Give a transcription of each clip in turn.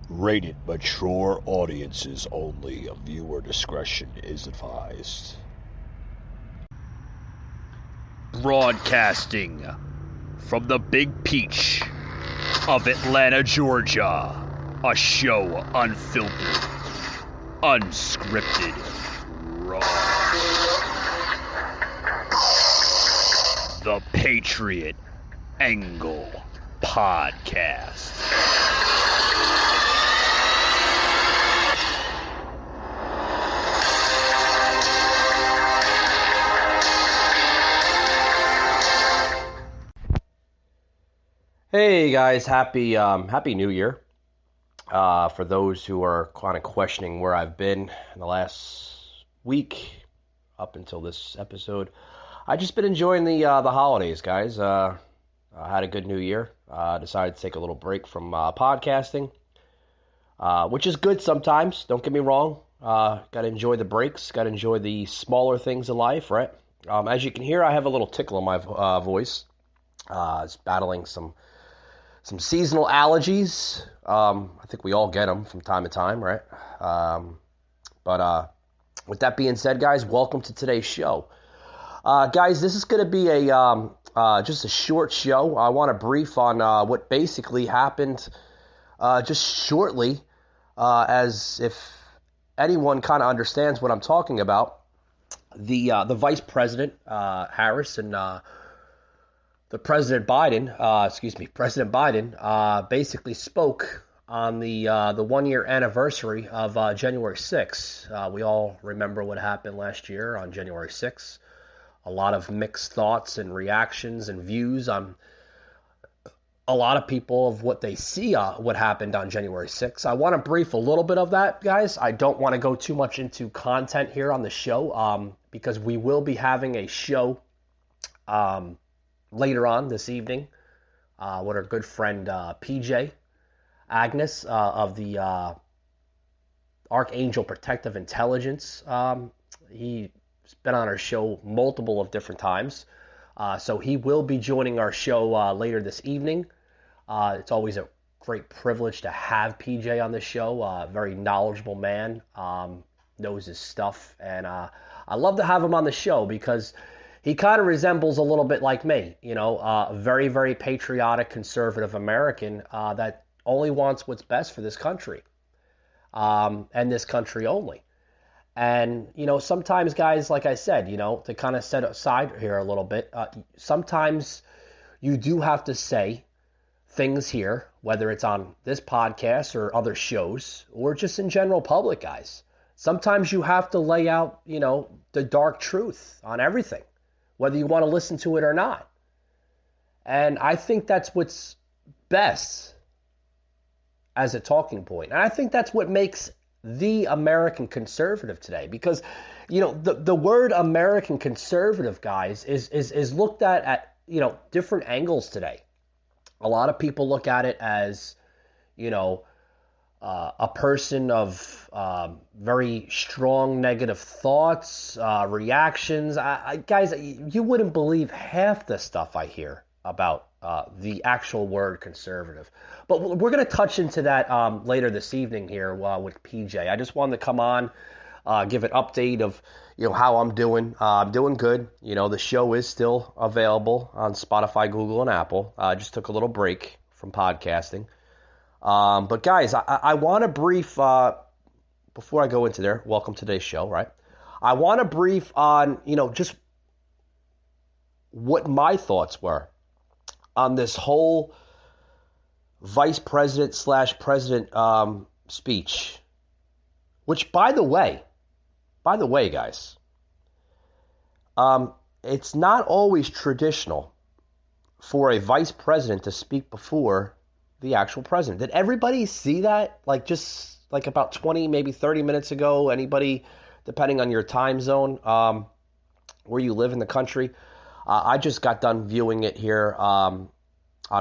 Rated mature audiences only. Viewer discretion is advised. Broadcasting from the Big Peach of Atlanta, Georgia. A show unfiltered, unscripted, raw. The Patriot Angle Podcast. Hey guys, happy New Year. For those who are kind of questioning where I've been in the last week up until this episode, I just been enjoying the holidays, guys. I had a good New Year. Decided to take a little break from podcasting, which is good sometimes. Don't get me wrong. Got to enjoy the breaks. Got to enjoy the smaller things in life, right? As you can hear, I have a little tickle in my voice. It's battling some seasonal allergies. I think we all get them from time to time, right? But with that being said, guys, welcome to today's show. Guys, this is going to be just a short show. I want to brief on what basically happened just shortly, as if anyone kind of understands what I'm talking about. The Vice President, Harris, and the President Biden, basically spoke on the 1 year anniversary of January 6th. We all remember what happened last year on January 6th. A lot of mixed thoughts and reactions and views on a lot of people of what they see what happened on January 6th. I want to brief a little bit of that, guys. I don't want to go too much into content here on the show because we will be having a show later on this evening with our good friend PJ Agnes of the Archangel Protective Intelligence. He's been on our show multiple of different times. So he will be joining our show later this evening. It's always a great privilege to have PJ on the show. Very knowledgeable man, knows his stuff. And I love to have him on the show because he kind of resembles a little bit like me, a very, very patriotic, conservative American that only wants what's best for this country and this country only. And, sometimes, guys, like I said, to kind of set aside here a little bit, sometimes you do have to say things here, whether it's on this podcast or other shows or just in general public, guys. Sometimes you have to lay out, the dark truth on everything, whether you want to listen to it or not. And I think that's what's best as a talking point. And I think that's what makes the American conservative today. Because, the word American conservative, guys, is looked at different angles today. A lot of people look at it as, a person of very strong negative thoughts, reactions. Guys, you wouldn't believe half the stuff I hear about the actual word conservative. But we're going to touch into that later this evening here with PJ. I just wanted to come on, give an update of how I'm doing. I'm doing good. The show is still available on Spotify, Google, and Apple. I just took a little break from podcasting. But guys, I want to brief, before I go into there, welcome to today's show, right? I want to brief on, just what my thoughts were on this whole vice president / president speech, which by the way, guys, it's not always traditional for a vice president to speak before the actual president. Did everybody see that? Just about 20, maybe 30 minutes ago, anybody, depending on your time zone, where you live in the country. I just got done viewing it here on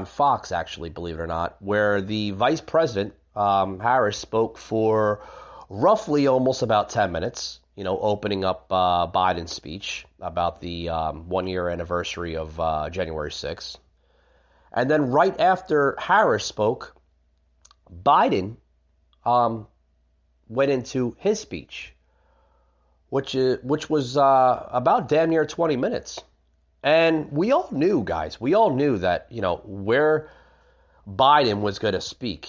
Fox, actually, believe it or not, where the vice president, Harris, spoke for roughly almost about 10 minutes, opening up Biden's speech about the 1 year anniversary of January 6th. And then right after Harris spoke, Biden went into his speech, which was about damn near 20 minutes. And we all knew, guys, that, where Biden was going to speak,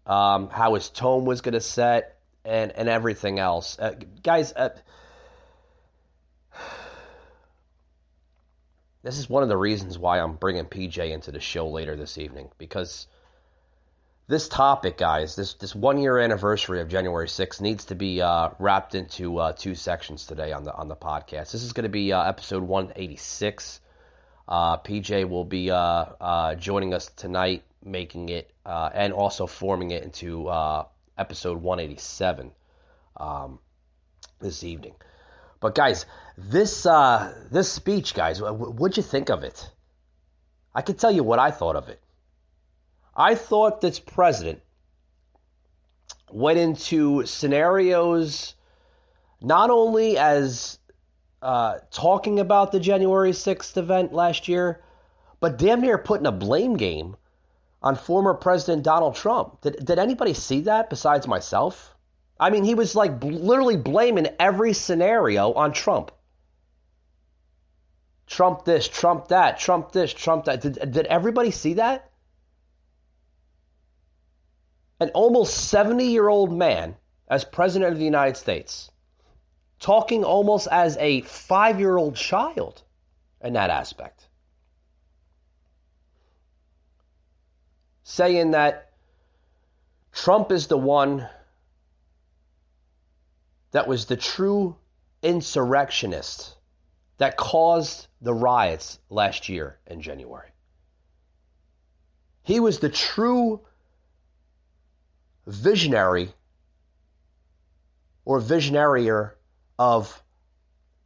how his tone was going to set, and everything else. Guys, this is one of the reasons why I'm bringing PJ into the show later this evening, because this topic, guys, this 1 year anniversary of January 6th needs to be wrapped into two sections today on the podcast. This is going to be episode 186. PJ will be joining us tonight, making it and also forming it into episode 187 this evening. But guys, this speech, guys, what'd you think of it? I can tell you what I thought of it. I thought this president went into scenarios not only as talking about the January 6th event last year, but damn near putting a blame game on former President Donald Trump. Did anybody see that besides myself? I mean, he was like literally blaming every scenario on Trump. Trump this, Trump that, Trump this, Trump that. Did everybody see that? An almost 70-year-old man as president of the United States, talking almost as a 5-year-old child in that aspect. Saying that Trump is the one that was the true insurrectionist that caused the riots last year in January. He was the true visionary or visionarier of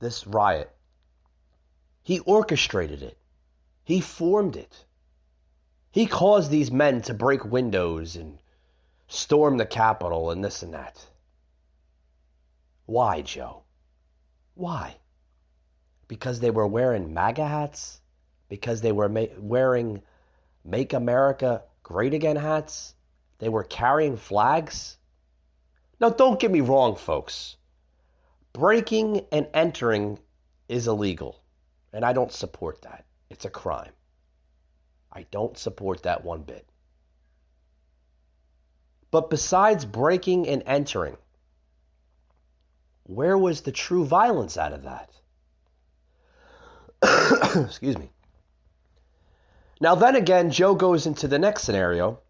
this riot. He orchestrated it. He formed it. He caused these men to break windows and storm the Capitol and this and that. Why, Joe? Why? Because they were wearing MAGA hats? Because they were wearing Make America Great Again hats? They were carrying flags? Now, don't get me wrong, folks. Breaking and entering is illegal, and I don't support that. It's a crime. I don't support that one bit. But besides breaking and entering, where was the true violence out of that? Excuse me. Now then again, Joe goes into the next scenario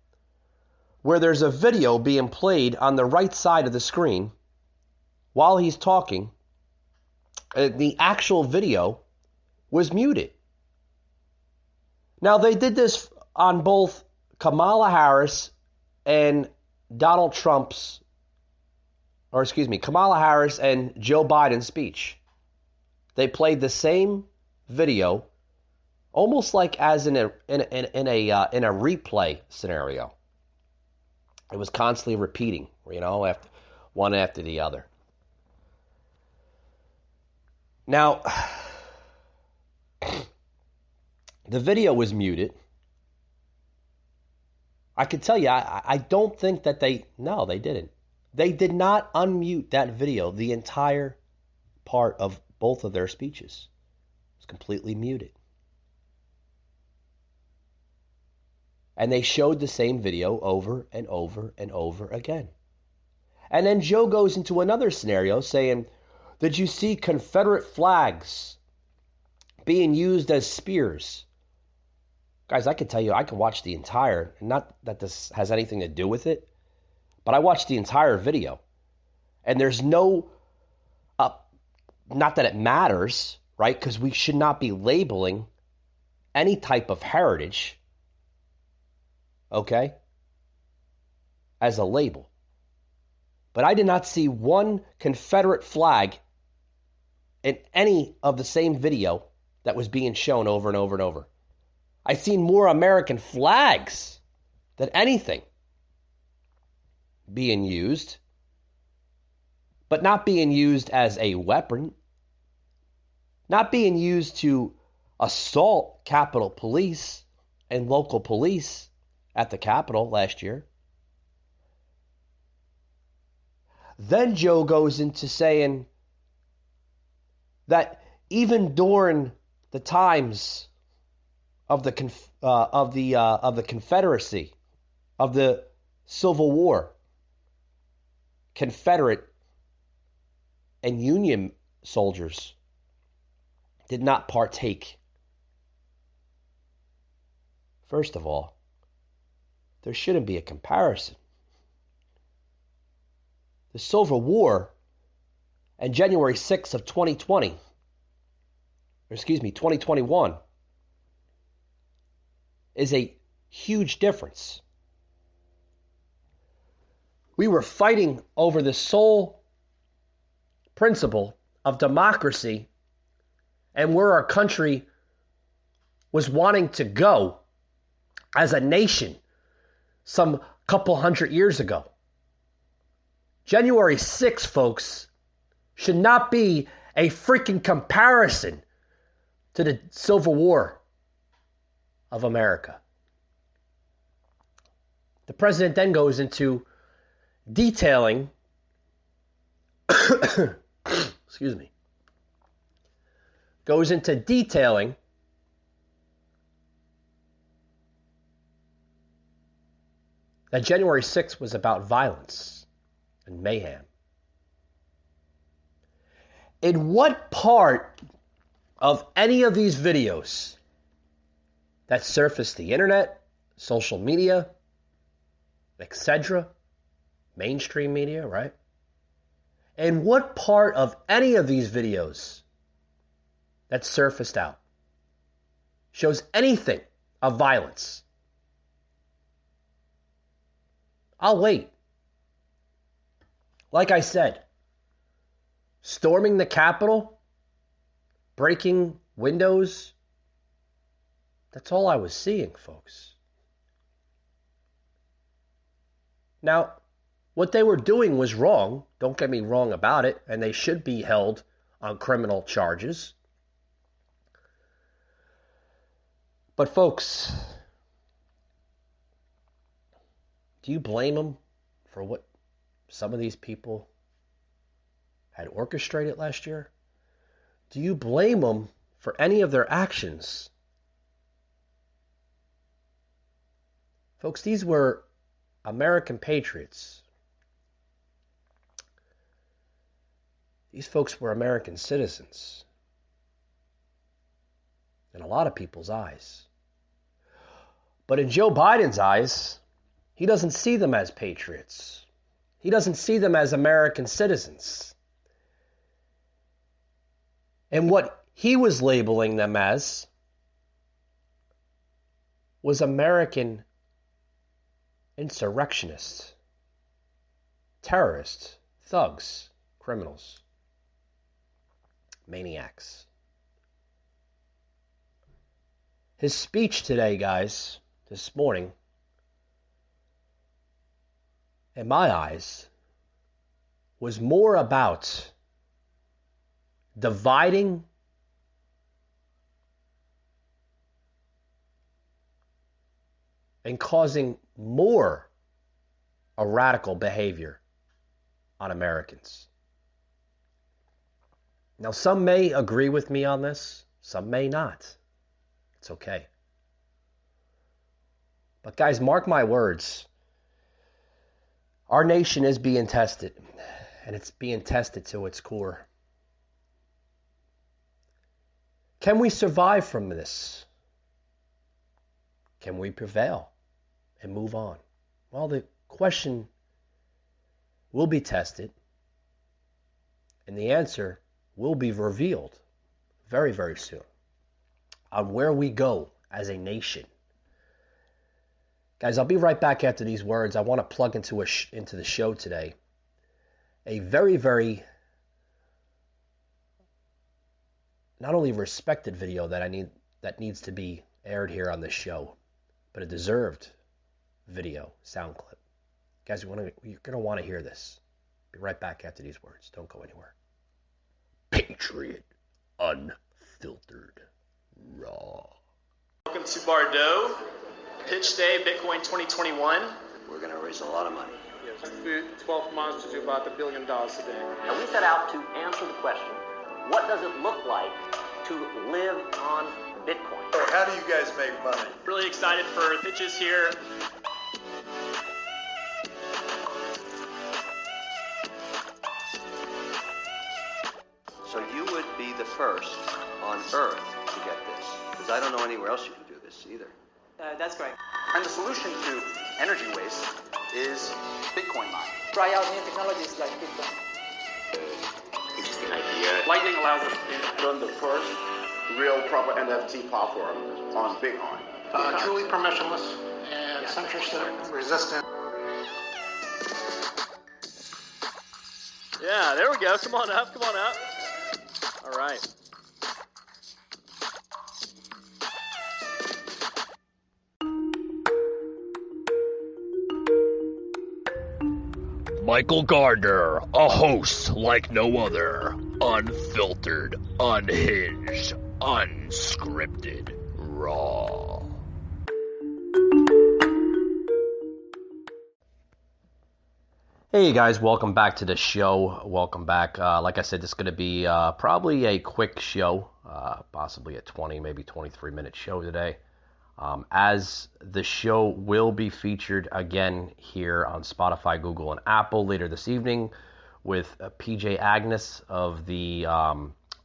where there's a video being played on the right side of the screen while he's talking. The actual video was muted. Now, they did this on both Kamala Harris and Donald Trump's, or excuse me, Kamala Harris and Joe Biden's speech. They played the same video, almost like as in a replay scenario. It was constantly repeating, one after the other. Now, the video was muted. I could tell you, I don't think that they didn't. They did not unmute that video, the entire part of both of their speeches. It was completely muted. And they showed the same video over and over and over again. And then Joe goes into another scenario saying, did you see Confederate flags being used as spears? Guys, I can tell you, I can watch the entire, not that this has anything to do with it, but I watched the entire video. And there's no, not that it matters, right? Because we should not be labeling any type of heritage, okay, as a label. But I did not see one Confederate flag in any of the same video that was being shown over and over and over. I've seen more American flags than anything being used, but not being used as a weapon, not being used to assault Capitol Police and local police at the Capitol last year. Then Joe goes into saying that even during the times of the Confederacy, of the Civil War, Confederate and Union soldiers did not partake. First of all, there shouldn't be a comparison. The Civil War and January 6th of 2021 is a huge difference. We were fighting over the sole principle of democracy and where our country was wanting to go as a nation some couple hundred years ago. January 6th, folks, should not be a freaking comparison to the Civil War of America. The president then goes into detailing goes into detailing that January 6th was about violence and mayhem. In what part of any of these videos that surfaced the internet, social media, etc., mainstream media, right? In what part of any of these videos that surfaced out shows anything of violence? I'll wait. Like I said, storming the Capitol, breaking windows, that's all I was seeing, folks. Now, what they were doing was wrong. Don't get me wrong about it. And they should be held on criminal charges. But folks, do you blame them for what some of these people had orchestrated last year? Do you blame them for any of their actions? Folks, these were American patriots. These folks were American citizens in a lot of people's eyes. But in Joe Biden's eyes, he doesn't see them as patriots. He doesn't see them as American citizens. And what he was labeling them as was American insurrectionists, terrorists, thugs, criminals, maniacs. His speech today, guys, this morning, in my eyes, was more about dividing and causing more a radical behavior on Americans. Now, some may agree with me on this, some may not. It's okay. But guys, mark my words. Our nation is being tested, and it's being tested to its core. Can we survive from this? Can we prevail and move on? Well, the question will be tested, and the answer will be revealed very, very soon on where we go as a nation. Guys, I'll be right back after these words. I want to plug into the show today a very, very not only respected video that needs to be aired here on this show, but a deserved video sound clip. Guys, you're going to want to hear this. Be right back after these words. Don't go anywhere. Patriot Unfiltered Raw. Welcome to Bordeaux. Pitch Day, Bitcoin 2021. We're going to raise a lot of money. Yeah, through 12 months to do about $1 billion a day. And we set out to answer the question, what does it look like to live on Bitcoin? So how do you guys make money? Really excited for pitches here. So you would be the first on Earth to get this, because I don't know anywhere else you can do this either. That's correct. And the solution to energy waste is Bitcoin mining. Try out new technologies like Bitcoin. Interesting idea. Lightning allows us to run the first real proper NFT platform on Bitcoin. Truly permissionless and censorship resistant. Yeah, there we go. Come on up. All right. Michael Gardner, a host like no other. Unfiltered, unhinged, unscripted, raw. Hey guys, welcome back to the show. Welcome back. Like I said, this is going to be probably a quick show, possibly a 20, maybe 23-minute show today. As the show will be featured again here on Spotify, Google, and Apple later this evening with PJ Agnes of the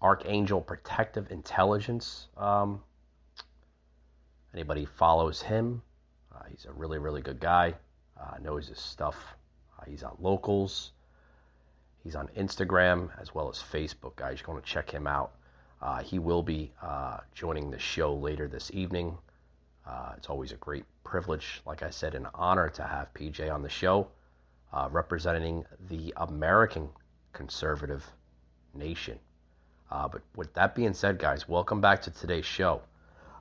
Archangel Protective Intelligence. Anybody follows him, he's a really, really good guy. Knows his stuff. He's on Locals. He's on Instagram as well as Facebook, guys. You're going to check him out. He will be joining the show later this evening. It's always a great privilege, like I said, an honor to have PJ on the show, representing the American conservative nation. But with that being said, guys, welcome back to today's show.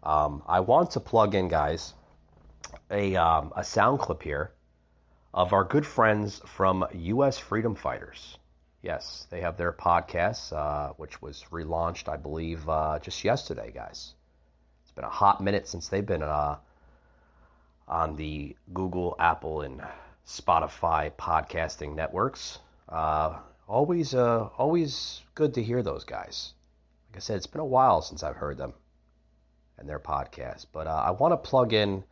I want to plug in, guys, a sound clip here of our good friends from U.S. Freedom Fighters. Yes, they have their podcast, which was relaunched, I believe, just yesterday, guys. It's been a hot minute since they've been on the Google, Apple, and Spotify podcasting networks. Always good to hear those guys. Like I said, it's been a while since I've heard them and their podcast. But I want to plug in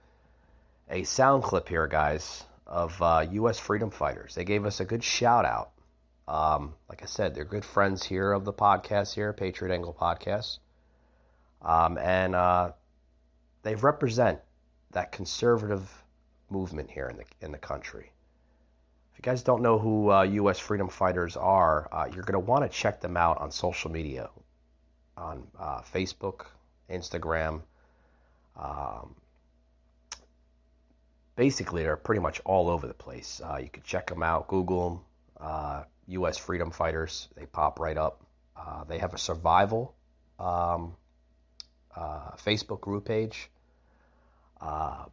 a sound clip here, guys, of U.S. Freedom Fighters. They gave us a good shout out. Like I said, they're good friends here of the podcast here, Patriot Angle Podcast. And they represent that conservative movement here in the country. If you guys don't know who U.S. Freedom Fighters are, you're going to want to check them out on social media, on Facebook, Instagram. Basically, they're pretty much all over the place. You can check them out, Google them, U.S. Freedom Fighters. They pop right up. They have a survival Facebook group page.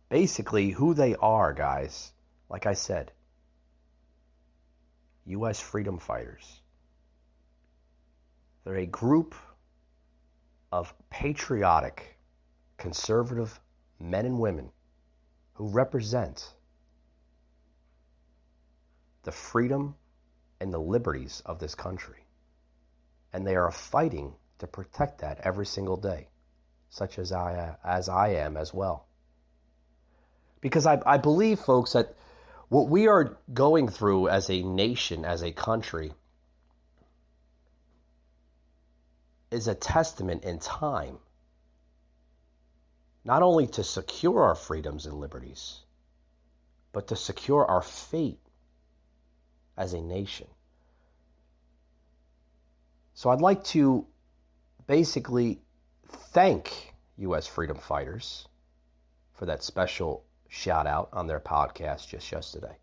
Basically, who they are, guys, like I said, U.S. Freedom Fighters. They're a group of patriotic, conservative men and women who represent the freedom and the liberties of this country. And they are fighting to protect that every single day, such as I am as well. Because I believe, folks, that what we are going through as a nation, as a country, is a testament in time, not only to secure our freedoms and liberties, but to secure our fate as a nation. So I'd like to basically thank U.S. Freedom Fighters for that special shout out on their podcast just yesterday.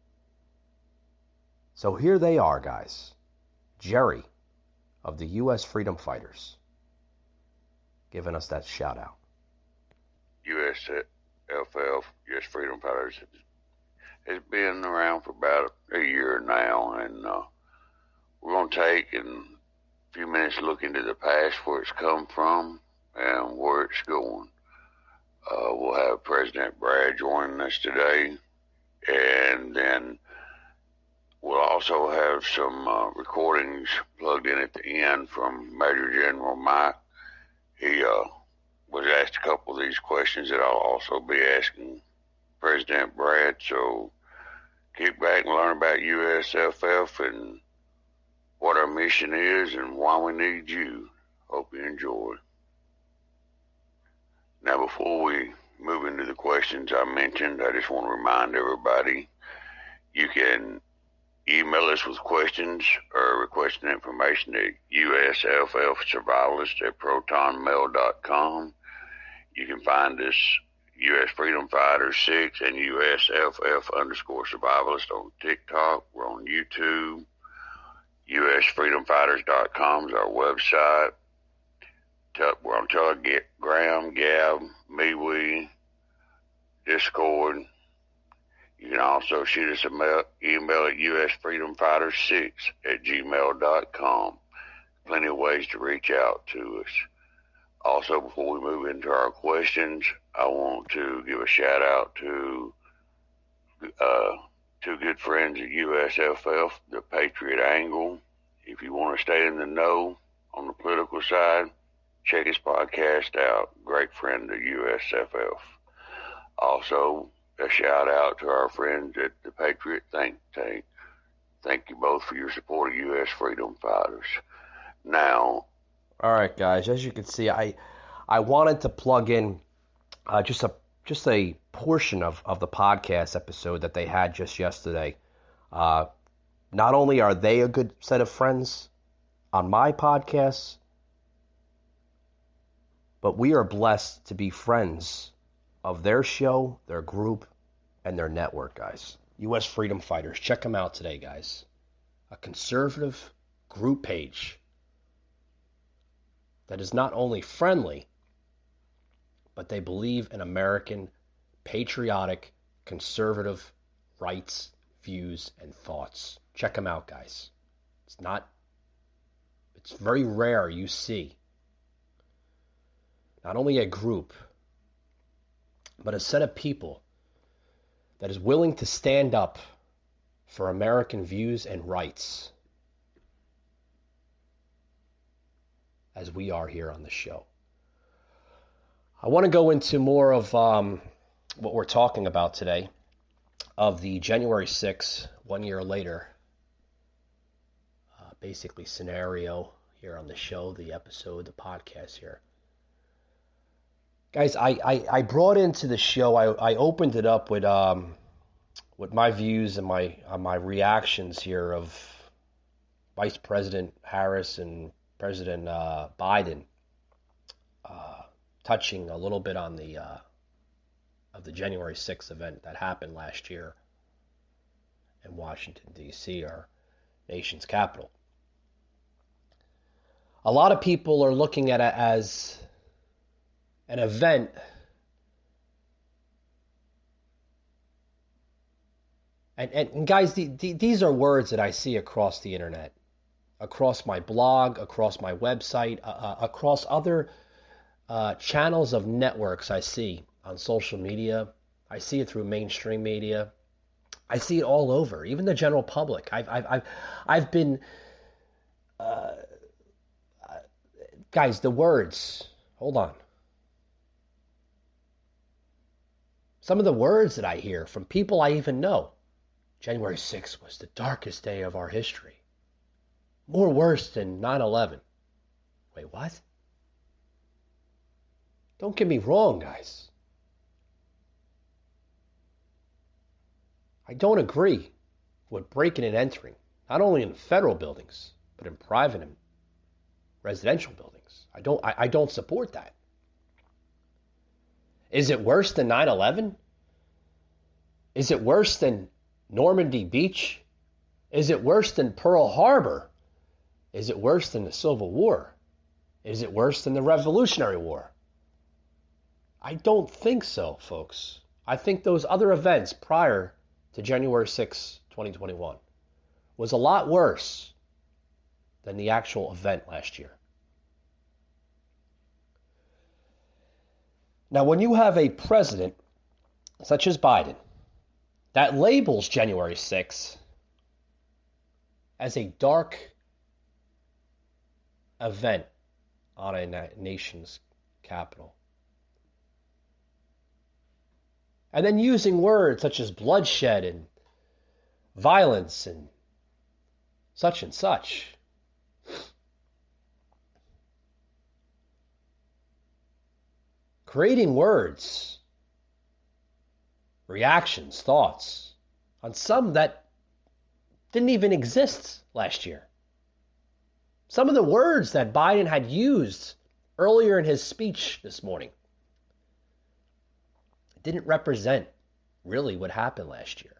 So here they are, guys. Jerry of the U.S. Freedom Fighters giving us that shout out. USFF, U.S. Freedom Fighters, has been around for about a year now, and we're going to take in a few minutes look into the past, where it's come from and where it's going. We'll have President Brad joining us today, and then also have some recordings plugged in at the end from Major General Mike. He was asked a couple of these questions that I'll also be asking President Brad. So kick back and learn about USFF and what our mission is and why we need you. Hope you enjoy. Now, before we move into the questions I mentioned, I just want to remind everybody you can email us with questions or requesting information at usffsurvivalist@protonmail.com. You can find us U.S. Freedom Fighter 6 and USFF_survivalist on TikTok. We're on YouTube. USFreedomFighters.com is our website. We're on Telegram, Gab, MeWe, Discord. You can also shoot us an email at usfreedomfighter6@gmail.com. Plenty of ways to reach out to us. Also, before we move into our questions, I want to give a shout out to two good friends at USFF, the Patriot Angle. If you want to stay in the know on the political side, check his podcast out. Great friend of USFF. Also, a shout out to our friends at the Patriot Think Tank. Thank you both for your support of U.S. Freedom Fighters. Now, all right, guys. As you can see, I wanted to plug in just a portion of the podcast episode that they had just yesterday. Not only are they a good set of friends on my podcast, but we are blessed to be friends of their show, their group, and their network, guys. U.S. Freedom Fighters. Check them out today, guys. A conservative group page that is not only friendly, but they believe in American patriotic, conservative rights, views, and thoughts. Check them out, guys. It's very rare you see not only a group, but a set of people that is willing to stand up for American views and rights, as we are here on the show. I want to go into more of what we're talking about today, of the January 6th, 1 year later, basically scenario here on the show, the episode, the podcast here. Guys, I brought into the show, I opened it up with my views and my reactions here of Vice President Harris and President Biden, touching a little bit on the January 6th event that happened last year in Washington, D.C., our nation's capital. A lot of people are looking at it as an event and guys, these are words that I see across the internet, across my blog, across my website, across other channels of networks I see on social media. I see it through mainstream media. I see it all over, even the general public. I've been guys, the words, hold on. Some of the words that I hear from people I even know. January 6th was the darkest day of our history. More worse than 9/11. Wait, what? Don't get me wrong, guys. I don't agree with breaking and entering, not only in federal buildings, but in private and residential buildings. I don't support that. Is it worse than 9/11? Is it worse than Normandy Beach? Is it worse than Pearl Harbor? Is it worse than the Civil War? Is it worse than the Revolutionary War? I don't think so, folks. I think those other events prior to January 6, 2021 was a lot worse than the actual event last year. Now, when you have a president such as Biden that labels January 6th as a dark event on a nation's capital. And then using words such as bloodshed and violence and such and such. Creating words, reactions, thoughts on some that didn't even exist last year. Some of the words that Biden had used earlier in his speech this morning didn't represent really what happened last year.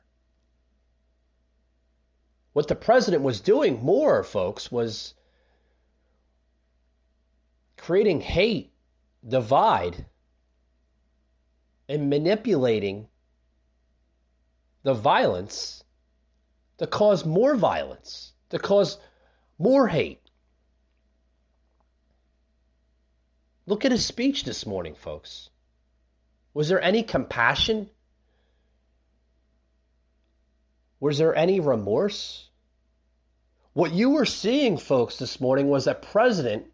What the president was doing more, folks, was creating hate, divide, and manipulating the violence to cause more violence, to cause more hate. Look at his speech this morning, folks. Was there any compassion? Was there any remorse? What you were seeing, folks, this morning was a president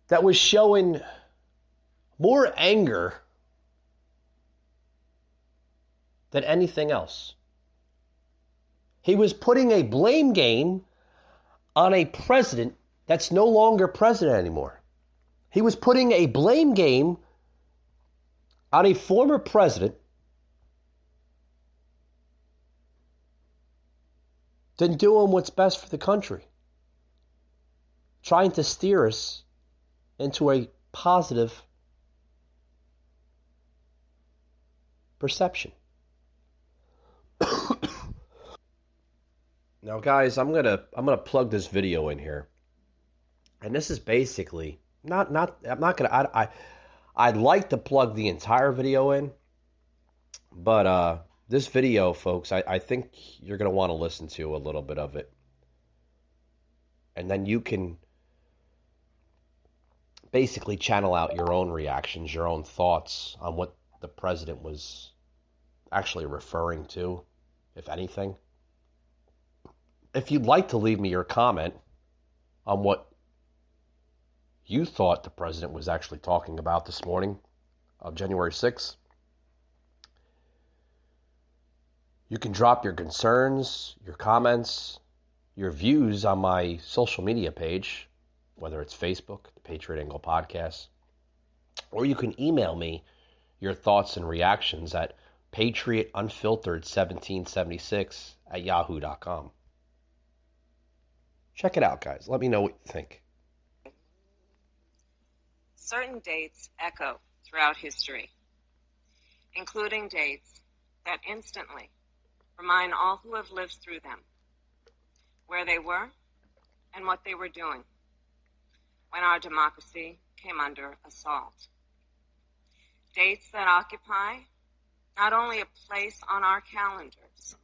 that was showing more anger than anything else. He was putting a blame game on a president that's no longer president anymore. He was putting a blame game on a former president than doing what's best for the country, trying to steer us into a positive perception. Now, guys, I'm gonna plug this video in here, and this is basically I'd like to plug the entire video in, but this video, folks, I think you're gonna want to listen to a little bit of it, and then you can basically channel out your own reactions, your own thoughts on what the president was actually referring to, if anything. If you'd like to leave me your comment on what you thought the president was actually talking about this morning of January 6th, you can drop your concerns, your comments, your views on my social media page, whether it's Facebook, the Patriot Angle Podcast, or you can email me your thoughts and reactions at patriotunfiltered1776@yahoo.com. Check it out, guys. Let me know what you think. Certain dates echo throughout history, including dates that instantly remind all who have lived through them where they were and what they were doing when our democracy came under assault. Dates that occupy not only a place on our calendars,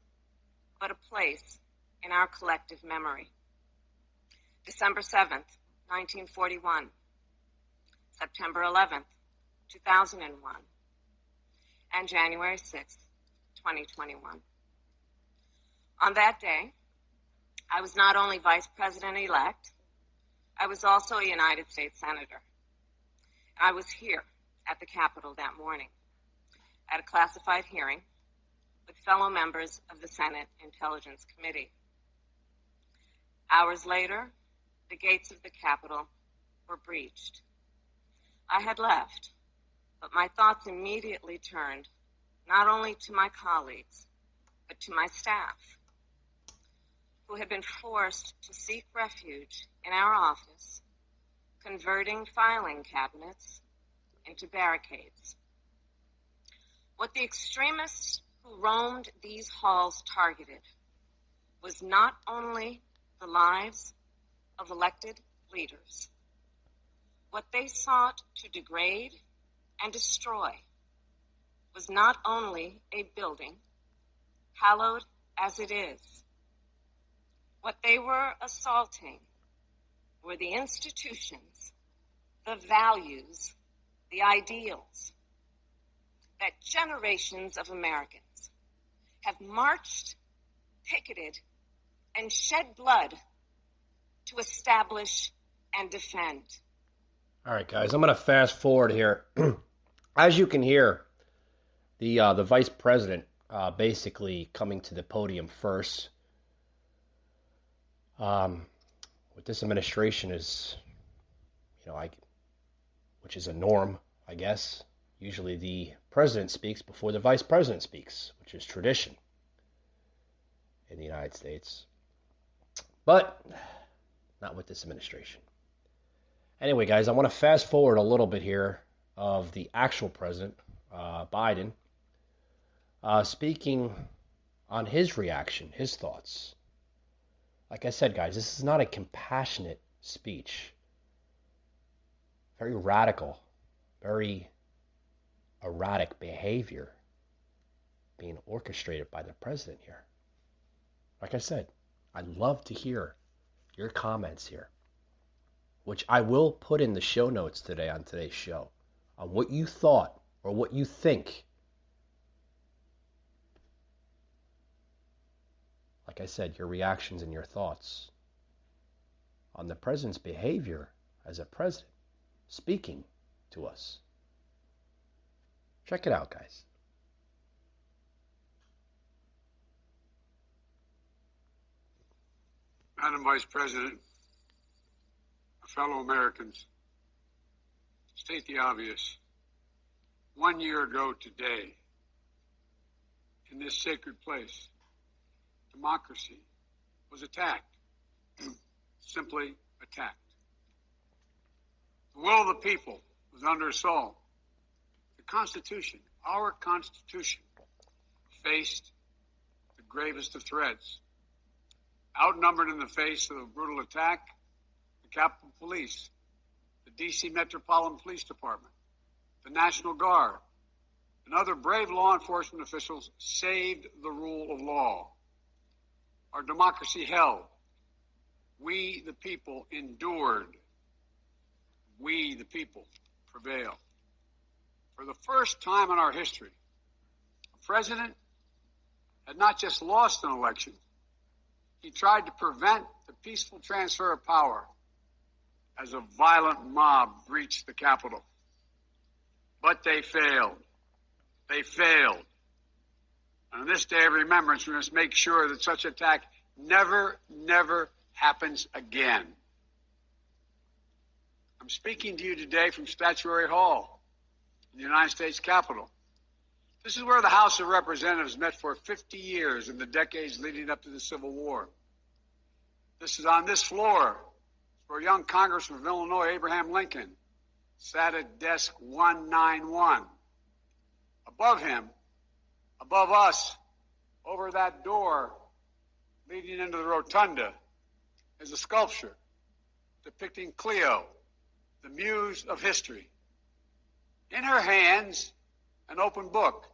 but a place in our collective memory. December 7th, 1941, September 11th, 2001, and January 6th, 2021. On that day, I was not only Vice President-elect, I was also a United States Senator. I was here at the Capitol that morning at a classified hearing with fellow members of the Senate Intelligence Committee. Hours later, the gates of the Capitol were breached. I had left, but my thoughts immediately turned not only to my colleagues, but to my staff, who had been forced to seek refuge in our office, converting filing cabinets into barricades. What the extremists who roamed these halls targeted was not only the lives of elected leaders. What they sought to degrade and destroy was not only a building, hallowed as it is. What they were assaulting were the institutions, the values, the ideals that generations of Americans have marched, picketed, and shed blood to establish and defend. All right, guys, I'm going to fast forward here. As you can hear, the vice president basically coming to the podium first. What this administration is, which is a norm, I guess. Usually the president speaks before the vice president speaks, which is tradition in the United States. But not with this administration. Anyway, guys, I want to fast forward a little bit here of the actual president, Biden, speaking on his reaction, his thoughts. Like I said, guys, this is not a compassionate speech. Very radical, very erratic behavior being orchestrated by the president here. Like I said, I'd love to hear your comments here, which I will put in the show notes today on today's show, on what you thought or what you think. Like I said, your reactions and your thoughts on the president's behavior as a president speaking to us. Check it out, guys. Madam Vice President, fellow Americans, state the obvious. 1 year ago today, in this sacred place, democracy was attacked, simply attacked. The will of the people was under assault. The Constitution, our Constitution, faced the gravest of threats. Outnumbered in the face of a brutal attack, the Capitol Police, the D.C. Metropolitan Police Department, the National Guard, and other brave law enforcement officials saved the rule of law. Our democracy held. We, the people, endured. We, the people, prevailed. For the first time in our history, a president had not just lost an election, he tried to prevent the peaceful transfer of power as a violent mob breached the Capitol. But they failed. They failed. And on this day of remembrance, we must make sure that such attack never happens again. I'm speaking to you today from Statuary Hall in the United States Capitol. This is where the House of Representatives met for 50 years in the decades leading up to the Civil War. This is on this floor where young Congressman of Illinois, Abraham Lincoln, sat at desk 191. Above him, above us, over that door leading into the rotunda, is a sculpture depicting Cleo, the muse of history. In her hands, an open book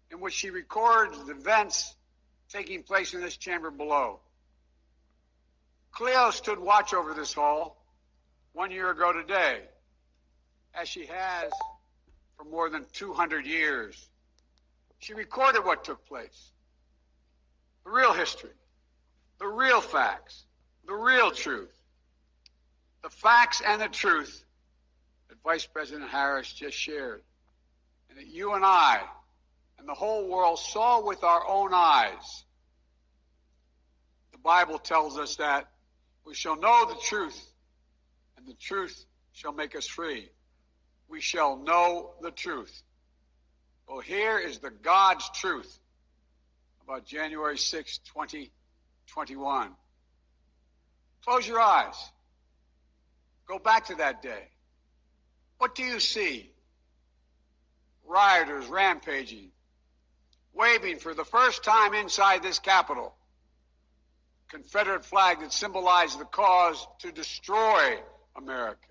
in which she records the events taking place in this chamber below. Cleo stood watch over this hall 1 year ago today, as she has for more than 200 years. She recorded what took place, the real history, the real facts, the real truth, the facts and the truth that Vice President Harris just shared, and that you and I and the whole world saw with our own eyes. The Bible tells us that we shall know the truth, and the truth shall make us free. We shall know the truth. Well, here is the God's truth about January 6, 2021. Close your eyes. Go back to that day. What do you see? Rioters rampaging, waving for the first time inside this Capitol Confederate flag that symbolized the cause to destroy America,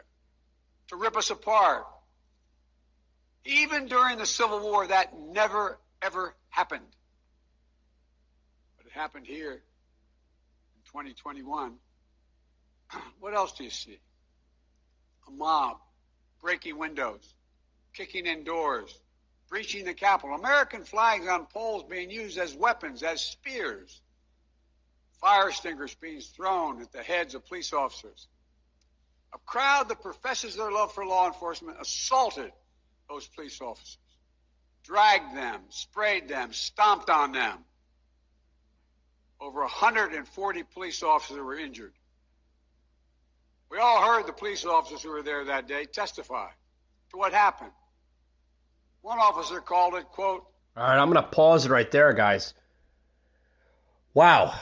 to rip us apart. Even during the Civil War, that never, ever happened. But it happened here in 2021. What else do you see? A mob breaking windows, kicking in doors, breaching the Capitol. American flags on poles being used as weapons, as spears. Fire extinguishers being thrown at the heads of police officers. A crowd that professes their love for law enforcement assaulted those police officers, dragged them, sprayed them, stomped on them. Over 140 police officers were injured. We all heard the police officers who were there that day testify to what happened. One officer called it, quote, all right, I'm going to pause it right there, guys. Wow.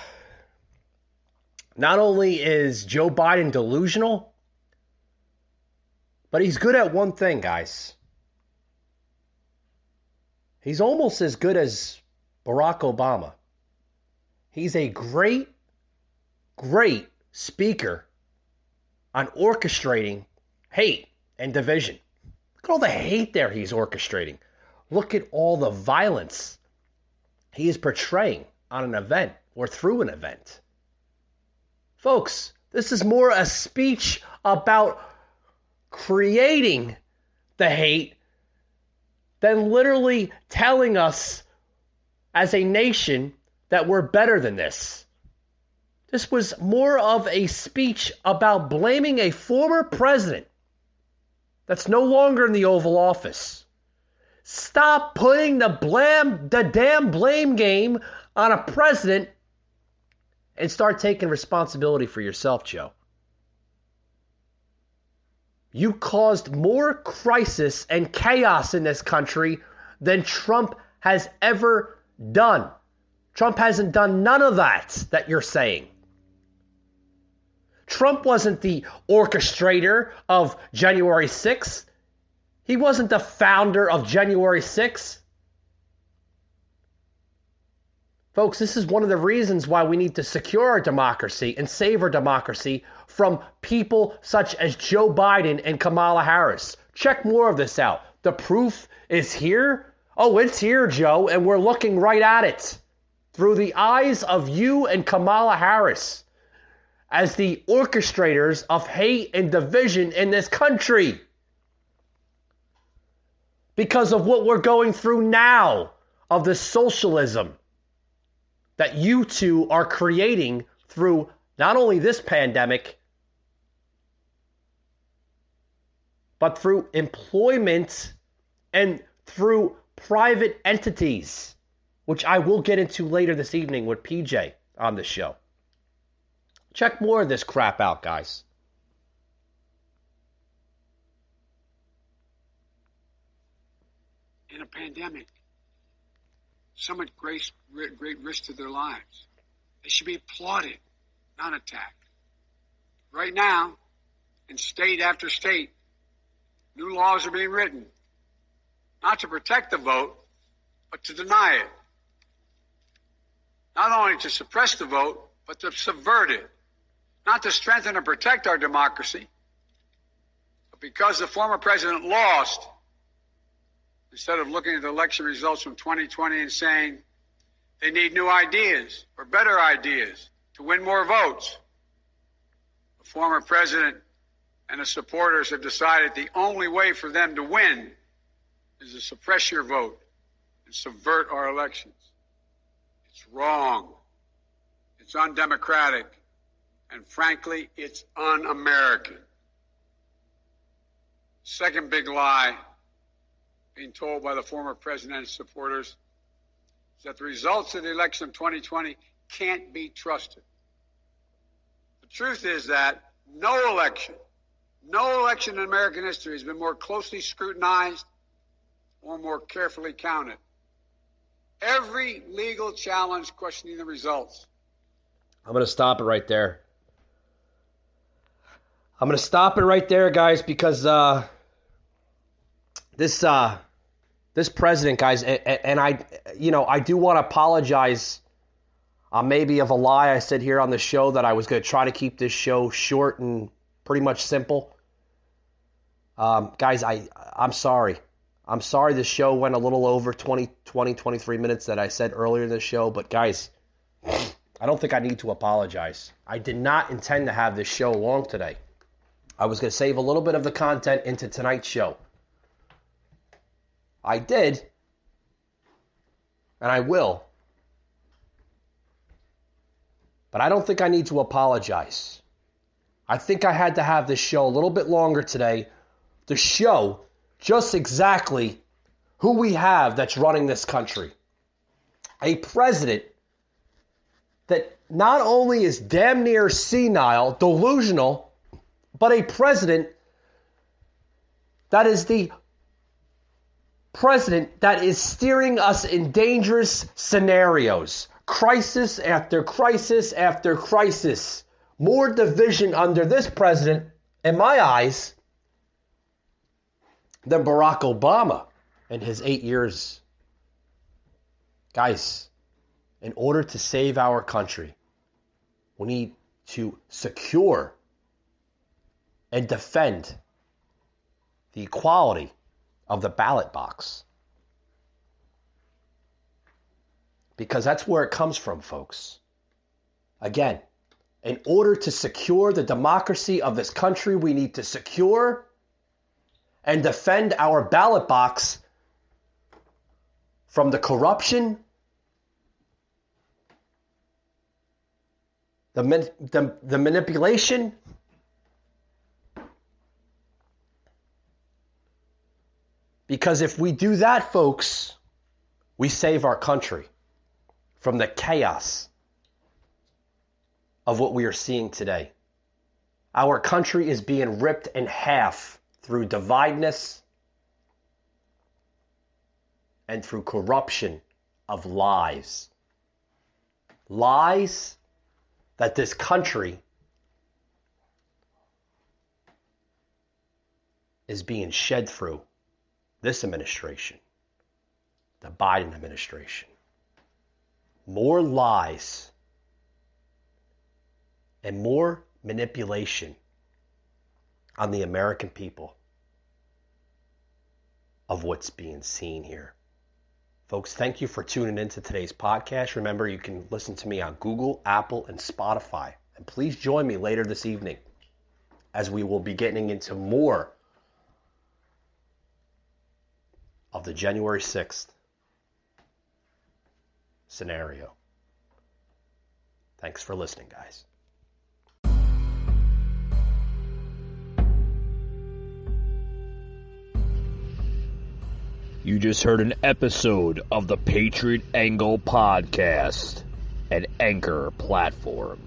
Not only is Joe Biden delusional, but he's good at one thing, guys. He's almost as good as Barack Obama. He's a great, great speaker on orchestrating hate and division. Look at all the hate there he's orchestrating. Look at all the violence he is portraying on an event or through an event. Folks, this is more a speech about creating the hate than literally telling us as a nation that we're better than this. This was more of a speech about blaming a former president that's no longer in the Oval Office. Stop putting the damn blame game on a president and start taking responsibility for yourself, Joe. You caused more crisis and chaos in this country than Trump has ever done. Trump hasn't done none of that you're saying. Trump wasn't the orchestrator of January 6th. He wasn't the founder of January 6th. Folks, this is one of the reasons why we need to secure our democracy and save our democracy from people such as Joe Biden and Kamala Harris. Check more of this out. The proof is here. Oh, it's here, Joe, and we're looking right at it through the eyes of you and Kamala Harris as the orchestrators of hate and division in this country. Because of what we're going through now, of the socialism that you two are creating through not only this pandemic, but through employment and through private entities, which I will get into later this evening with PJ on the show. Check more of this crap out, guys. In a pandemic, some at great risk to their lives. They should be applauded, not attacked. Right now, in state after state, new laws are being written, not to protect the vote, but to deny it. Not only to suppress the vote, but to subvert it. Not to strengthen and protect our democracy, but because the former president lost, instead of looking at the election results from 2020 and saying they need new ideas or better ideas to win more votes, the former president and his supporters have decided the only way for them to win is to suppress your vote and subvert our elections. It's wrong. It's undemocratic. And frankly, it's un-American. Second big lie being told by the former president and his supporters is that the results of the election of 2020 can't be trusted. The truth is that no election in American history has been more closely scrutinized or more carefully counted. Every legal challenge questioning the results. I'm going to stop it right there. I'm going to stop it right there, guys, because this president, guys, and I do want to apologize maybe of a lie I said here on the show that I was going to try to keep this show short and pretty much simple. Guys, I'm sorry. I'm sorry this show went a little over 23 minutes that I said earlier in the show, but guys, I don't think I need to apologize. I did not intend to have this show long today. I was going to save a little bit of the content into tonight's show. I did, and I will. But I don't think I need to apologize. I think I had to have this show a little bit longer today to show just exactly who we have that's running this country. A president that not only is damn near senile, delusional, but a president that is the president that is steering us in dangerous scenarios. Crisis after crisis after crisis. More division under this president, in my eyes, than Barack Obama in his 8 years. Guys, in order to save our country, we need to secure and defend the equality of the ballot box. Because that's where it comes from, folks. Again, in order to secure the democracy of this country, we need to secure and defend our ballot box from the corruption, the manipulation, because if we do that, folks, we save our country from the chaos of what we are seeing today. Our country is being ripped in half through divideness and through corruption of lies. Lies that this country is being shed through this administration, the Biden administration. More lies and more manipulation on the American people of what's being seen here. Folks, thank you for tuning into today's podcast. Remember, you can listen to me on Google, Apple, and Spotify. And please join me later this evening as we will be getting into more of the January 6th scenario. Thanks for listening, guys. You just heard an episode of the Patriot Angle Podcast, an Anchor platform.